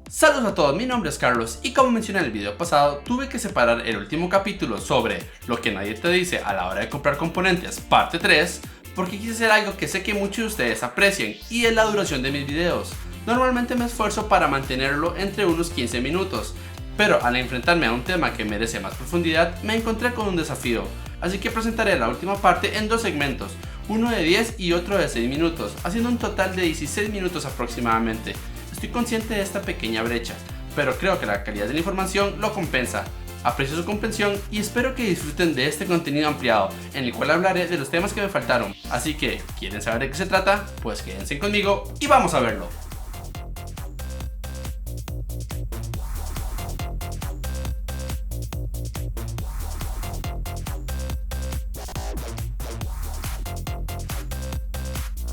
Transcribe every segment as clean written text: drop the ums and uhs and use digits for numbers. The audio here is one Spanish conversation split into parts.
Saludos a todos, mi nombre es Carlos y como mencioné en el video pasado, tuve que separar el último capítulo sobre lo que nadie te dice a la hora de comprar componentes, parte 3, porque quise hacer algo que sé que muchos de ustedes aprecian y es la duración de mis videos. Normalmente me esfuerzo para mantenerlo entre unos 15 minutos, pero al enfrentarme a un tema que merece más profundidad, me encontré con un desafío, así que presentaré la última parte en dos segmentos, uno de 10 y otro de 6 minutos, haciendo un total de 16 minutos aproximadamente. Estoy consciente de esta pequeña brecha, pero creo que la calidad de la información lo compensa. Aprecio su comprensión y espero que disfruten de este contenido ampliado, en el cual hablaré de los temas que me faltaron. Así que, ¿quieren saber de qué se trata? Pues quédense conmigo y vamos a verlo.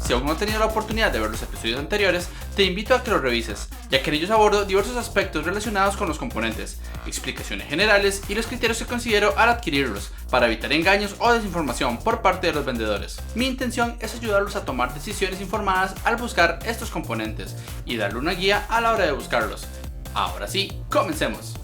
Si aún no has tenido la oportunidad de ver los episodios anteriores, te invito a que los revises, ya que en ellos abordo diversos aspectos relacionados con los componentes, explicaciones generales y los criterios que considero al adquirirlos, para evitar engaños o desinformación por parte de los vendedores. Mi intención es ayudarlos a tomar decisiones informadas al buscar estos componentes y darle una guía a la hora de buscarlos. Ahora sí, comencemos.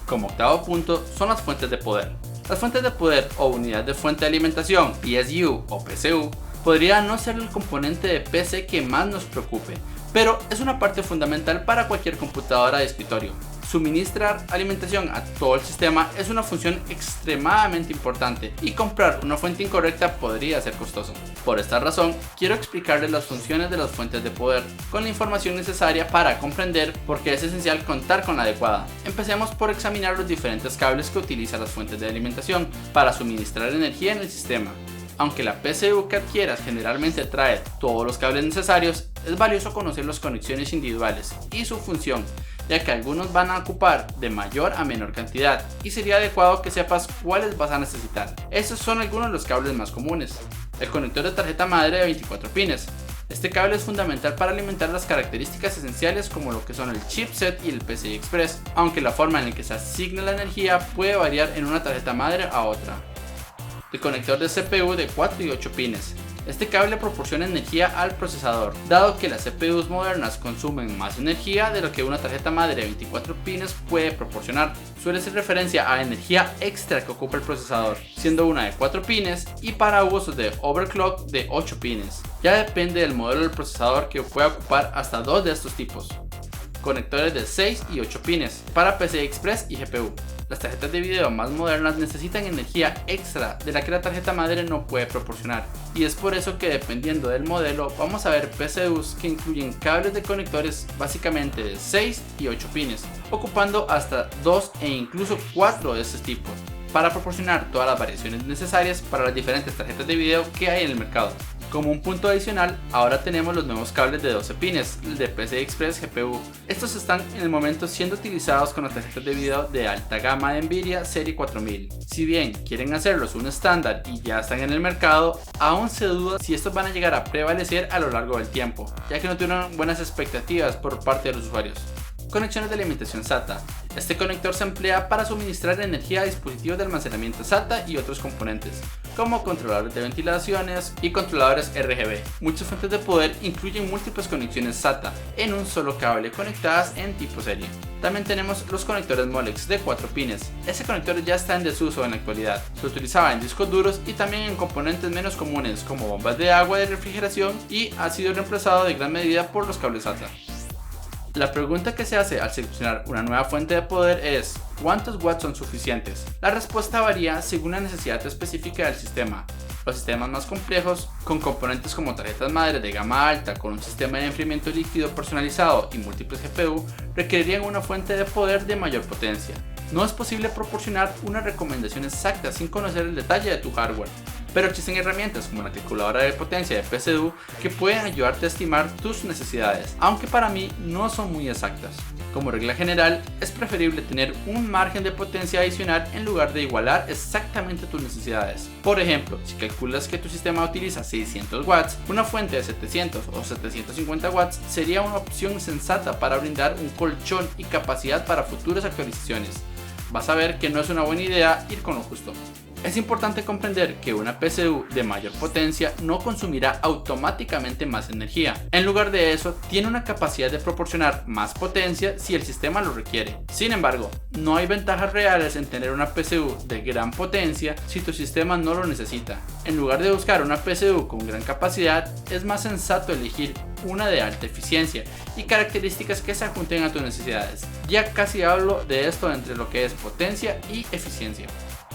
Como octavo punto son las fuentes de poder. Las fuentes de poder o unidad de fuente de alimentación, PSU o PCU, podría no ser el componente de PC que más nos preocupe, pero es una parte fundamental para cualquier computadora de escritorio. Suministrar alimentación a todo el sistema es una función extremadamente importante y comprar una fuente incorrecta podría ser costoso. Por esta razón, quiero explicarles las funciones de las fuentes de poder con la información necesaria para comprender por qué es esencial contar con la adecuada. Empecemos por examinar los diferentes cables que utilizan las fuentes de alimentación para suministrar energía en el sistema. Aunque la PCU que adquieras generalmente trae todos los cables necesarios, es valioso conocer las conexiones individuales y su función, ya que algunos van a ocupar de mayor a menor cantidad y sería adecuado que sepas cuáles vas a necesitar. Estos son algunos de los cables más comunes. El conector de tarjeta madre de 24 pines. Este cable es fundamental para alimentar las características esenciales como lo que son el chipset y el PCI Express, aunque la forma en la que se asigna la energía puede variar en una tarjeta madre a otra. El conector de CPU de 4 y 8 pines. Este cable proporciona energía al procesador, dado que las CPUs modernas consumen más energía de lo que una tarjeta madre de 24 pines puede proporcionar. Suele ser referencia a energía extra que ocupa el procesador, siendo una de 4 pines y para usos de overclock de 8 pines. Ya depende del modelo del procesador que puede ocupar hasta 2 de estos tipos. Conectores de 6 y 8 pines para PCI Express y GPU. Las tarjetas de video más modernas necesitan energía extra de la que la tarjeta madre no puede proporcionar, y es por eso que dependiendo del modelo vamos a ver PCUs que incluyen cables de conectores básicamente de 6 y 8 pines, ocupando hasta 2 e incluso 4 de estos tipos, para proporcionar todas las variaciones necesarias para las diferentes tarjetas de video que hay en el mercado. Como un punto adicional, ahora tenemos los nuevos cables de 12 pines, el de PCI Express GPU. Estos están en el momento siendo utilizados con las tarjetas de video de alta gama de Nvidia serie 4000. Si bien quieren hacerlos un estándar y ya están en el mercado, aún se duda si estos van a llegar a prevalecer a lo largo del tiempo, ya que no tuvieron buenas expectativas por parte de los usuarios. Conexiones de alimentación SATA. Este conector se emplea para suministrar energía a dispositivos de almacenamiento SATA y otros componentes, como controladores de ventilaciones y controladores RGB. Muchas fuentes de poder incluyen múltiples conexiones SATA en un solo cable conectadas en tipo serie. También tenemos los conectores Molex de 4 pines. Este conector ya está en desuso en la actualidad. Se utilizaba en discos duros y también en componentes menos comunes como bombas de agua de refrigeración y ha sido reemplazado de gran medida por los cables SATA. La pregunta que se hace al seleccionar una nueva fuente de poder es ¿cuántos watts son suficientes? La respuesta varía según la necesidad específica del sistema. Los sistemas más complejos, con componentes como tarjetas madre de gama alta con un sistema de enfriamiento líquido personalizado y múltiples GPU, requerirían una fuente de poder de mayor potencia. No es posible proporcionar una recomendación exacta sin conocer el detalle de tu hardware, pero existen herramientas como la calculadora de potencia de PCU que pueden ayudarte a estimar tus necesidades, aunque para mí no son muy exactas. Como regla general, es preferible tener un margen de potencia adicional en lugar de igualar exactamente tus necesidades. Por ejemplo, si calculas que tu sistema utiliza 600 watts, una fuente de 700 o 750 watts sería una opción sensata para brindar un colchón y capacidad para futuras actualizaciones. Vas a ver que no es una buena idea ir con lo justo. Es importante comprender que una PCU de mayor potencia no consumirá automáticamente más energía. En lugar de eso, tiene una capacidad de proporcionar más potencia si el sistema lo requiere. Sin embargo, no hay ventajas reales en tener una PCU de gran potencia si tu sistema no lo necesita. En lugar de buscar una PCU con gran capacidad, es más sensato elegir una de alta eficiencia y características que se ajusten a tus necesidades. Ya casi hablo de esto entre lo que es potencia y eficiencia.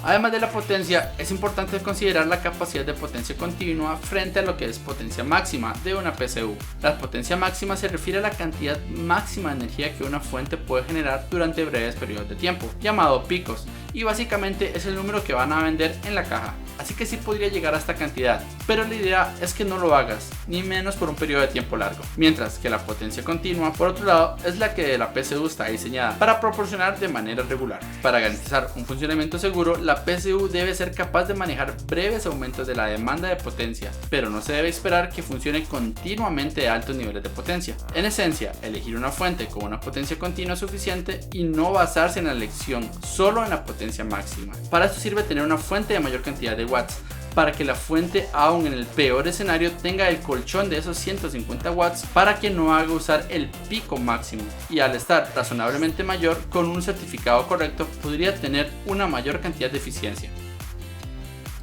Además de la potencia, es importante considerar la capacidad de potencia continua frente a lo que es potencia máxima de una PCU. La potencia máxima se refiere a la cantidad máxima de energía que una fuente puede generar durante breves periodos de tiempo, llamado picos, y básicamente es el número que van a vender en la caja. Así que sí podría llegar a esta cantidad, pero la idea es que no lo hagas, ni menos por un periodo de tiempo largo. Mientras que la potencia continua, por otro lado, es la que la PCU está diseñada para proporcionar de manera regular. Para garantizar un funcionamiento seguro, la PCU debe ser capaz de manejar breves aumentos de la demanda de potencia, pero no se debe esperar que funcione continuamente a altos niveles de potencia. En esencia, elegir una fuente con una potencia continua suficiente y no basarse en la elección solo en la potencia máxima. Para esto sirve tener una fuente de mayor cantidad de watts, para que la fuente, aun en el peor escenario, tenga el colchón de esos 150 watts para que no haga usar el pico máximo, y al estar razonablemente mayor, con un certificado correcto podría tener una mayor cantidad de eficiencia.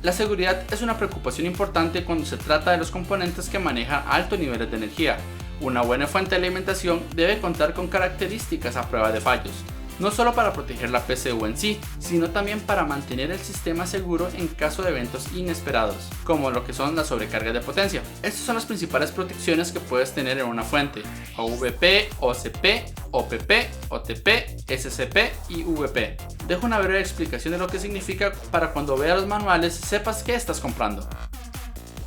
La seguridad es una preocupación importante cuando se trata de los componentes que manejan altos niveles de energía. Una buena fuente de alimentación debe contar con características a prueba de fallos, no solo para proteger la PCU en sí, sino también para mantener el sistema seguro en caso de eventos inesperados, como lo que son las sobrecargas de potencia. Estas son las principales protecciones que puedes tener en una fuente: OVP, OCP, OPP, OTP, SCP y VP. Dejo una breve explicación de lo que significa para cuando veas los manuales sepas qué estás comprando.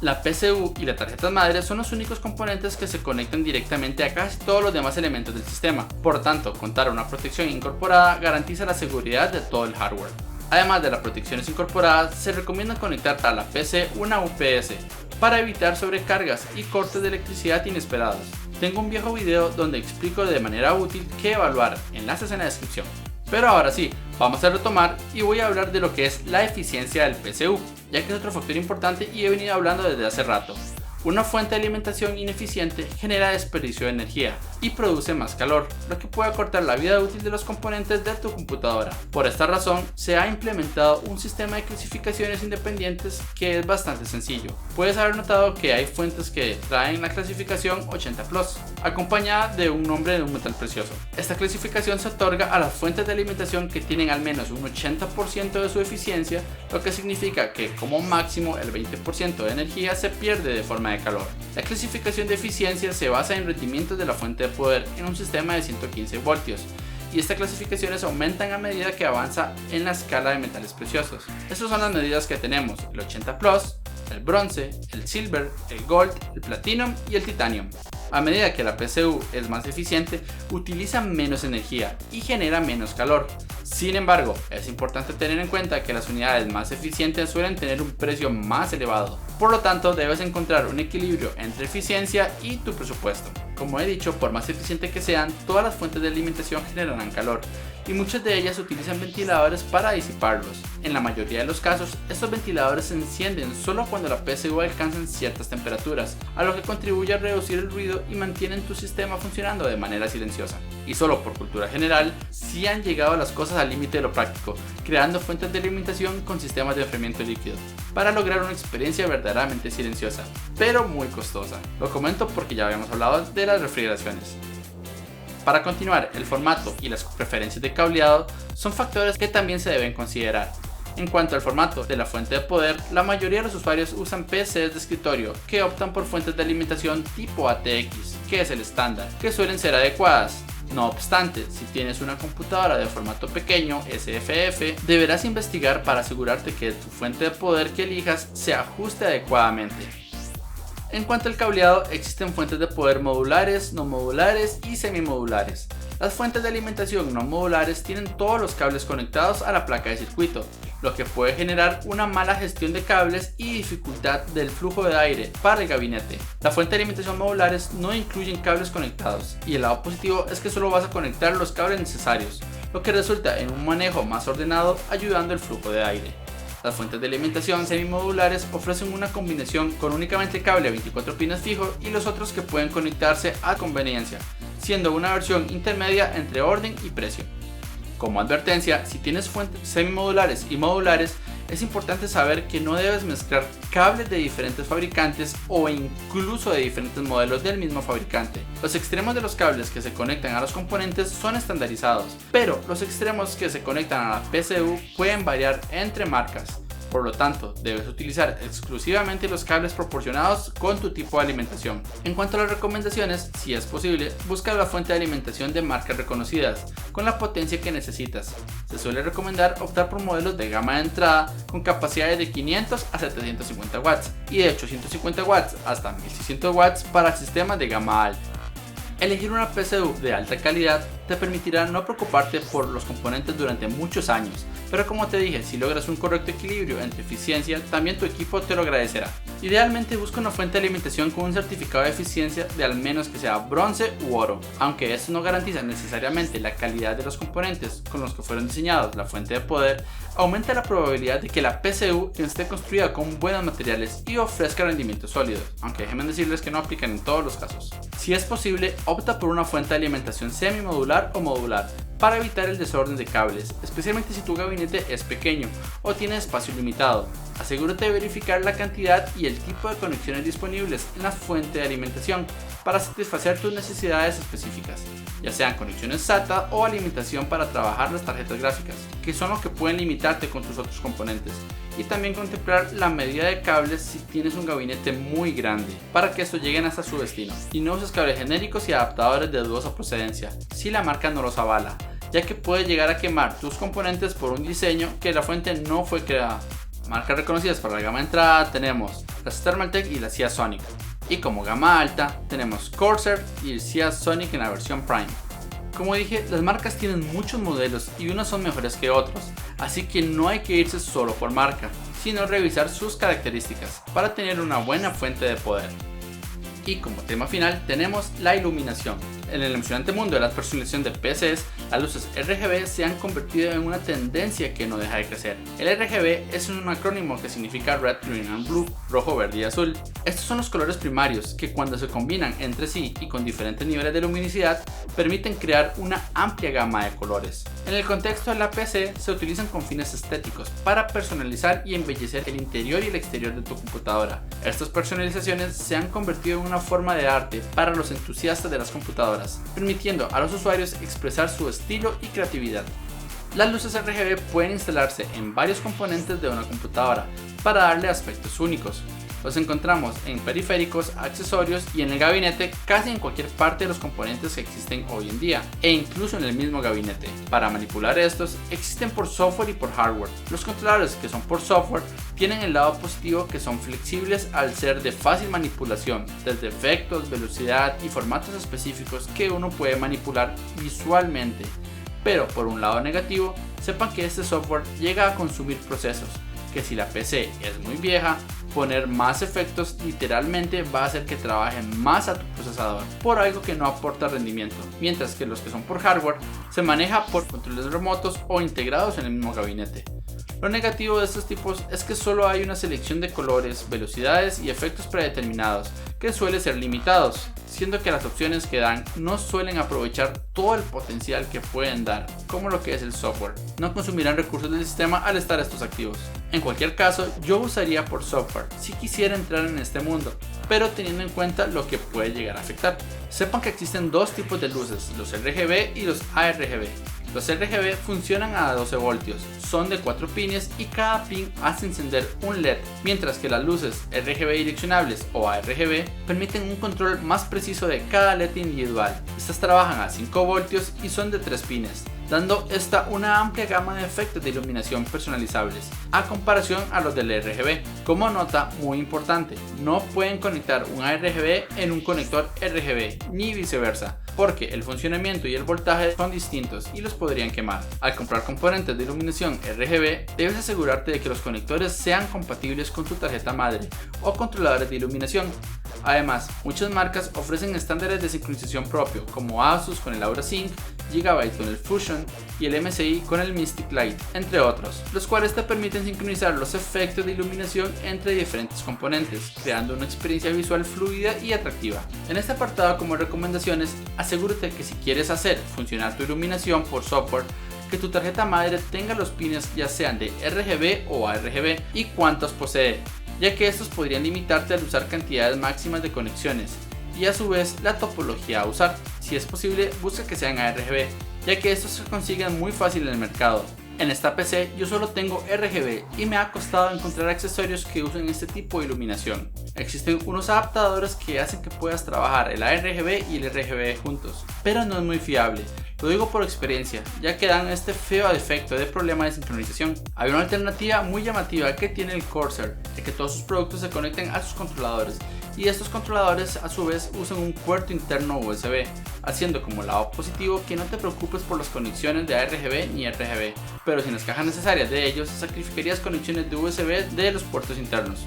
La PCU y la tarjeta madre son los únicos componentes que se conectan directamente a casi todos los demás elementos del sistema. Por tanto, contar una protección incorporada garantiza la seguridad de todo el hardware. Además de las protecciones incorporadas, se recomienda conectar a la PC una UPS para evitar sobrecargas y cortes de electricidad inesperados. Tengo un viejo video donde explico de manera útil qué evaluar, enlaces en la descripción. Pero ahora sí, vamos a retomar y voy a hablar de lo que es la eficiencia del PCU, ya que es otro factor importante y he venido hablando desde hace rato. Una fuente de alimentación ineficiente genera desperdicio de energía y produce más calor, lo que puede acortar la vida útil de los componentes de tu computadora. Por esta razón, se ha implementado un sistema de clasificaciones independientes que es bastante sencillo. Puedes haber notado que hay fuentes que traen la clasificación 80 Plus, acompañada de un nombre de un metal precioso. Esta clasificación se otorga a las fuentes de alimentación que tienen al menos un 80% de su eficiencia, lo que significa que como máximo el 20% de energía se pierde de forma de calor. La clasificación de eficiencia se basa en rendimientos de la fuente de poder en un sistema de 115 voltios, y estas clasificaciones aumentan a medida que avanza en la escala de metales preciosos. Estas son las medidas que tenemos: el 80 Plus, el bronce, el silver, el gold, el platinum y el titanium. A medida que la PCU es más eficiente, utiliza menos energía y genera menos calor. Sin embargo, es importante tener en cuenta que las unidades más eficientes suelen tener un precio más elevado. Por lo tanto, debes encontrar un equilibrio entre eficiencia y tu presupuesto. Como he dicho, por más eficiente que sean, todas las fuentes de alimentación generarán calor, y muchas de ellas utilizan ventiladores para disiparlos. En la mayoría de los casos, estos ventiladores se encienden solo cuando la PCU alcanza ciertas temperaturas, a lo que contribuye a reducir el ruido y mantienen tu sistema funcionando de manera silenciosa. Y solo por cultura general, sí han llegado las cosas al límite de lo práctico, creando fuentes de alimentación con sistemas de enfriamiento líquido, para lograr una experiencia verdaderamente silenciosa, pero muy costosa. Lo comento porque ya habíamos hablado de las refrigeraciones. Para continuar, el formato y las preferencias de cableado son factores que también se deben considerar. En cuanto al formato de la fuente de poder, la mayoría de los usuarios usan PCs de escritorio que optan por fuentes de alimentación tipo ATX, que es el estándar, que suelen ser adecuadas. No obstante, si tienes una computadora de formato pequeño, SFF, deberás investigar para asegurarte que tu fuente de poder que elijas se ajuste adecuadamente. En cuanto al cableado, existen fuentes de poder modulares, no modulares y semimodulares. Las fuentes de alimentación no modulares tienen todos los cables conectados a la placa de circuito, lo que puede generar una mala gestión de cables y dificultad del flujo de aire para el gabinete. La fuente de alimentación modulares no incluyen cables conectados, y el lado positivo es que solo vas a conectar los cables necesarios, lo que resulta en un manejo más ordenado, ayudando el flujo de aire. Las fuentes de alimentación semimodulares ofrecen una combinación con únicamente cable a 24 pines fijo y los otros que pueden conectarse a conveniencia, siendo una versión intermedia entre orden y precio. Como advertencia, si tienes fuentes semimodulares y modulares, es importante saber que no debes mezclar cables de diferentes fabricantes o incluso de diferentes modelos del mismo fabricante. Los extremos de los cables que se conectan a los componentes son estandarizados, pero los extremos que se conectan a la PCU pueden variar entre marcas. Por lo tanto, debes utilizar exclusivamente los cables proporcionados con tu tipo de alimentación. En cuanto a las recomendaciones, si es posible, busca la fuente de alimentación de marcas reconocidas, con la potencia que necesitas. Se suele recomendar optar por modelos de gama de entrada con capacidades de 500 a 750 watts y de 850 watts hasta 1600 watts para sistemas de gama alta. Elegir una PCU de alta calidad te permitirá no preocuparte por los componentes durante muchos años, pero como te dije, si logras un correcto equilibrio entre eficiencia, también tu equipo te lo agradecerá. Idealmente busca una fuente de alimentación con un certificado de eficiencia de al menos que sea bronce u oro, aunque esto no garantiza necesariamente la calidad de los componentes con los que fueron diseñados la fuente de poder, aumenta la probabilidad de que la PCU esté construida con buenos materiales y ofrezca rendimientos sólidos, aunque déjenme decirles que no aplican en todos los casos. Si es posible, opta por una fuente de alimentación semimodular o modular para evitar el desorden de cables, especialmente si tu gabinete es pequeño o tiene espacio limitado. Asegúrate de verificar la cantidad y el tipo de conexiones disponibles en la fuente de alimentación para satisfacer tus necesidades específicas, ya sean conexiones SATA o alimentación para trabajar las tarjetas gráficas, que son los que pueden limitarte con tus otros componentes, y también contemplar la medida de cables si tienes un gabinete muy grande, para que estos lleguen hasta su destino, y no uses cables genéricos y adaptadores de dudosa procedencia, si la marca no los avala, ya que puede llegar a quemar tus componentes por un diseño que la fuente no fue creada. Marcas reconocidas para la gama de entrada tenemos las Thermaltake y la Seasonic, y como gama alta tenemos Corsair y el Seasonic en la versión Prime. Como dije, las marcas tienen muchos modelos y unos son mejores que otros, así que no hay que irse solo por marca, sino revisar sus características para tener una buena fuente de poder. Y como tema final tenemos la iluminación. En el emocionante mundo de la personalización de PCs, las luces RGB se han convertido en una tendencia que no deja de crecer. El RGB es un acrónimo que significa Red, Green and Blue, rojo, verde y azul. Estos son los colores primarios que cuando se combinan entre sí y con diferentes niveles de luminosidad permiten crear una amplia gama de colores. En el contexto de la PC se utilizan con fines estéticos para personalizar y embellecer el interior y el exterior de tu computadora. Estas personalizaciones se han convertido en una forma de arte para los entusiastas de las computadoras, permitiendo a los usuarios expresar su estilo y creatividad. Las luces RGB pueden instalarse en varios componentes de una computadora para darle aspectos únicos. Los encontramos en periféricos, accesorios y en el gabinete, casi en cualquier parte de los componentes que existen hoy en día, e incluso en el mismo gabinete. Para manipular estos, existen por software y por hardware. Los controladores que son por software tienen el lado positivo que son flexibles al ser de fácil manipulación, desde efectos, velocidad y formatos específicos que uno puede manipular visualmente. Pero por un lado negativo, sepan que este software llega a consumir procesos, que si la PC es muy vieja, poner más efectos literalmente va a hacer que trabaje más a tu procesador por algo que no aporta rendimiento, mientras que los que son por hardware se maneja por controles remotos o integrados en el mismo gabinete. Lo negativo de estos tipos es que solo hay una selección de colores, velocidades y efectos predeterminados que suelen ser limitados, siendo que las opciones que dan no suelen aprovechar todo el potencial que pueden dar, como lo que es el software. No consumirán recursos del sistema al estar estos activos. En cualquier caso, yo usaría por software si quisiera entrar en este mundo, pero teniendo en cuenta lo que puede llegar a afectar. Sepan que existen dos tipos de luces, los RGB y los ARGB. Los RGB funcionan a 12 voltios, son de 4 pines y cada pin hace encender un LED, mientras que las luces RGB direccionables o ARGB permiten un control más preciso de cada LED individual. Estas trabajan a 5 voltios y son de 3 pines, dando esta una amplia gama de efectos de iluminación personalizables, a comparación a los del RGB. Como nota muy importante, no pueden conectar un ARGB en un conector RGB, ni viceversa, porque el funcionamiento y el voltaje son distintos y los podrían quemar. Al comprar componentes de iluminación RGB, debes asegurarte de que los conectores sean compatibles con tu tarjeta madre o controladores de iluminación. Además, muchas marcas ofrecen estándares de sincronización propio, como Asus con el Aura Sync, Gigabyte con el Fusion y el MSI con el Mystic Light, entre otros, los cuales te permiten sincronizar los efectos de iluminación entre diferentes componentes, creando una experiencia visual fluida y atractiva. En este apartado, como recomendaciones, asegúrate que si quieres hacer funcionar tu iluminación por software, que tu tarjeta madre tenga los pines ya sean de RGB o ARGB y cuántos posee, ya que estos podrían limitarte al usar cantidades máximas de conexiones, y a su vez la topología a usar. Si es posible, busca que sean ARGB, ya que estos se consiguen muy fácil en el mercado. En esta PC yo solo tengo RGB y me ha costado encontrar accesorios que usen este tipo de iluminación. Existen unos adaptadores que hacen que puedas trabajar el ARGB y el RGB juntos, pero no es muy fiable. Lo digo por experiencia, ya que dan este feo efecto de problema de sincronización. Hay una alternativa muy llamativa que tiene el Corsair, de que todos sus productos se conecten a sus controladores, y estos controladores a su vez usan un puerto interno USB, haciendo como lado positivo que no te preocupes por las conexiones de ARGB ni RGB, pero sin las cajas necesarias de ellos sacrificarías conexiones de USB de los puertos internos.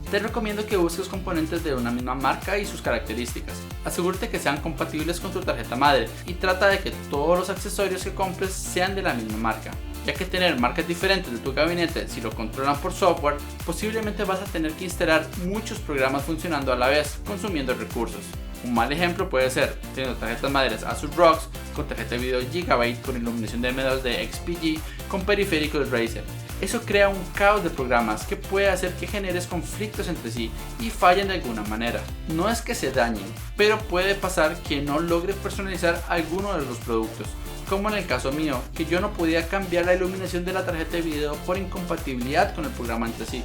Te recomiendo que busques componentes de una misma marca y sus características. Asegúrate que sean compatibles con tu tarjeta madre y trata de que todos los accesorios que compres sean de la misma marca, ya que tener marcas diferentes de tu gabinete, si lo controlan por software, posiblemente vas a tener que instalar muchos programas funcionando a la vez, consumiendo recursos. Un mal ejemplo puede ser teniendo tarjetas madres Asus ROG con tarjeta de video Gigabyte con iluminación de M2 de XPG con periféricos Razer. Eso crea un caos de programas que puede hacer que generes conflictos entre sí y fallen de alguna manera. No es que se dañen, pero puede pasar que no logres personalizar alguno de los productos, como en el caso mío, que yo no podía cambiar la iluminación de la tarjeta de video por incompatibilidad con el programa entre sí.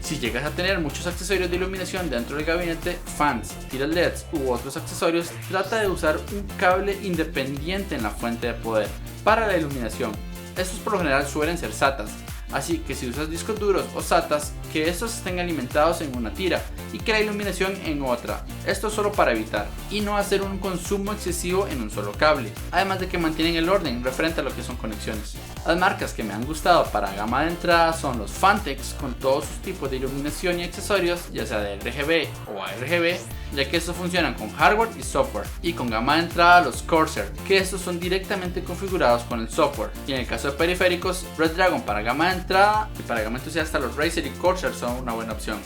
Si llegas a tener muchos accesorios de iluminación dentro del gabinete, fans, tiras LEDs u otros accesorios, trata de usar un cable independiente en la fuente de poder para la iluminación. Estos por lo general suelen ser SATAs, así que si usas discos duros o SATAs, que estos estén alimentados en una tira y que la iluminación en otra. Esto solo para evitar y no hacer un consumo excesivo en un solo cable, además de que mantienen el orden referente a lo que son conexiones. Las marcas que me han gustado para gama de entrada son los Phanteks con todos sus tipos de iluminación y accesorios, ya sea de RGB o ARGB, ya que estos funcionan con hardware y software, y con gama de entrada los Corsair, que estos son directamente configurados con el software, y en el caso de periféricos, Red Dragon para gama de entrada, y para gama entusiasta los Razer y Corsair son una buena opción.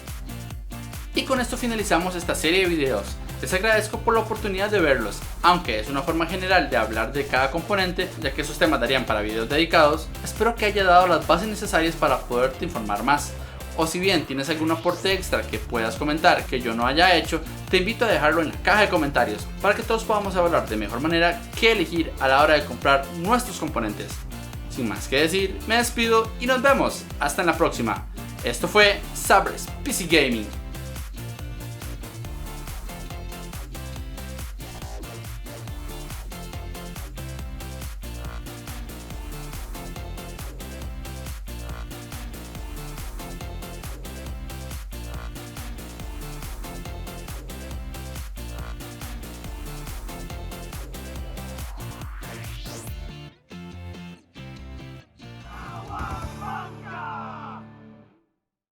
Y con esto finalizamos esta serie de videos. Les agradezco por la oportunidad de verlos, aunque es una forma general de hablar de cada componente, ya que esos temas darían para videos dedicados. Espero que haya dado las bases necesarias para poderte informar más. O si bien tienes algún aporte extra que puedas comentar que yo no haya hecho, te invito a dejarlo en la caja de comentarios para que todos podamos hablar de mejor manera qué elegir a la hora de comprar nuestros componentes. Sin más que decir, me despido y nos vemos hasta en la próxima. Esto fue Sabres PC Gaming.